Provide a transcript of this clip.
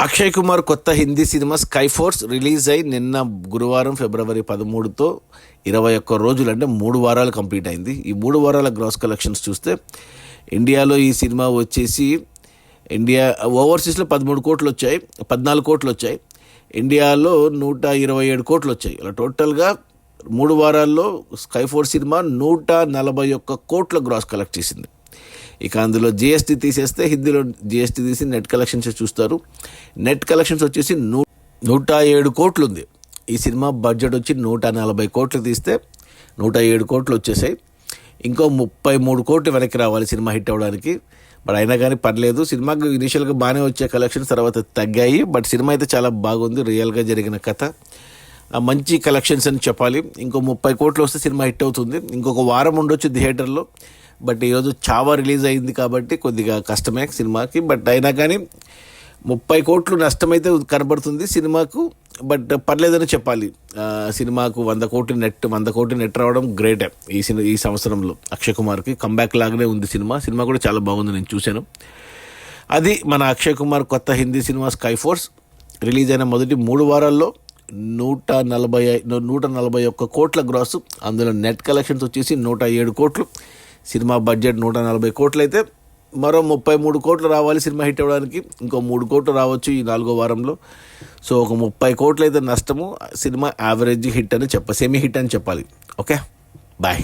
అక్షయ్ కుమార్ కొత్త Hindi cinema sky force release అయి నిన్న గురువారం ఫిబ్రవరి 13తో 21 రోజులు అంటే 3 వారాలు కంప్లీట్ అయింది. ఈ 3 వారాల గ్రాస్ కలెక్షన్స్ చూస్తే ఇండియాలో ఈ సినిమా వచ్చేసి ఓవర్సీస్లో 13 కోట్లు వచ్చాయి, 14 కోట్లు వచ్చాయి. ఇండియాలో 127 కోట్లు వచ్చాయి. అలా టోటల్గా 3 వారాల్లో స్కై ఫోర్స్ సినిమా 141 కోట్ల గ్రాస్ కలెక్ట్ చేసింది. ఇక అందులో జిఎస్టీ తీసేస్తే, హిందీలో జిఎస్టీ తీసి నెట్ కలెక్షన్స్ చూస్తారు. నెట్ కలెక్షన్స్ వచ్చేసి 107 కోట్లు ఉంది. ఈ సినిమా బడ్జెట్ వచ్చి 140 కోట్లు తీస్తే 107 కోట్లు వచ్చేసాయి. ఇంకో 33 కోట్లు వెనక్కి రావాలి సినిమా హిట్ అవ్వడానికి. బట్ అయినా కానీ పర్లేదు, సినిమాకి ఇనిషియల్గా బాగానే వచ్చే కలెక్షన్స్ తర్వాత తగ్గాయి. బట్ సినిమా అయితే చాలా బాగుంది, రియల్గా జరిగిన కథ, మంచి కలెక్షన్స్ అని చెప్పాలి. ఇంకో 30 కోట్లు వస్తే సినిమా హిట్ అవుతుంది. ఇంకొక వారం ఉండొచ్చు థియేటర్లో. బట్ ఈరోజు చావా రిలీజ్ అయింది కాబట్టి కొద్దిగా కష్టమే సినిమాకి. బట్ అయినా కానీ 30 కోట్లు నష్టమైతే కనబడుతుంది సినిమాకు. బట్ పర్లేదని చెప్పాలి. సినిమాకు 100 కోట్లు నెట్ రావడం గ్రేటే ఈ సంవత్సరంలో. అక్షయ్ కుమార్కి కంబ్యాక్ లాగానే ఉంది సినిమా కూడా చాలా బాగుంది, నేను చూశాను. అది మన అక్షయ్ కుమార్ కొత్త Hindi cinema sky force. Release అయిన మొదటి 3 వారాల్లో 141 కోట్ల గ్రాసు. అందులో నెట్ కలెక్షన్స్ వచ్చేసి 107 కోట్లు. సినిమా బడ్జెట్ 140 కోట్లు అయితే మరో 33 కోట్లు రావాలి సినిమా హిట్ అవ్వడానికి. ఇంకో 3 కోట్లు రావచ్చు ఈ 4వ వారంలో. సో ఒక 30 కోట్లు అయితే నష్టము. సినిమా యావరేజ్ హిట్ అని సెమీ హిట్ అని చెప్పాలి. Okay, bye.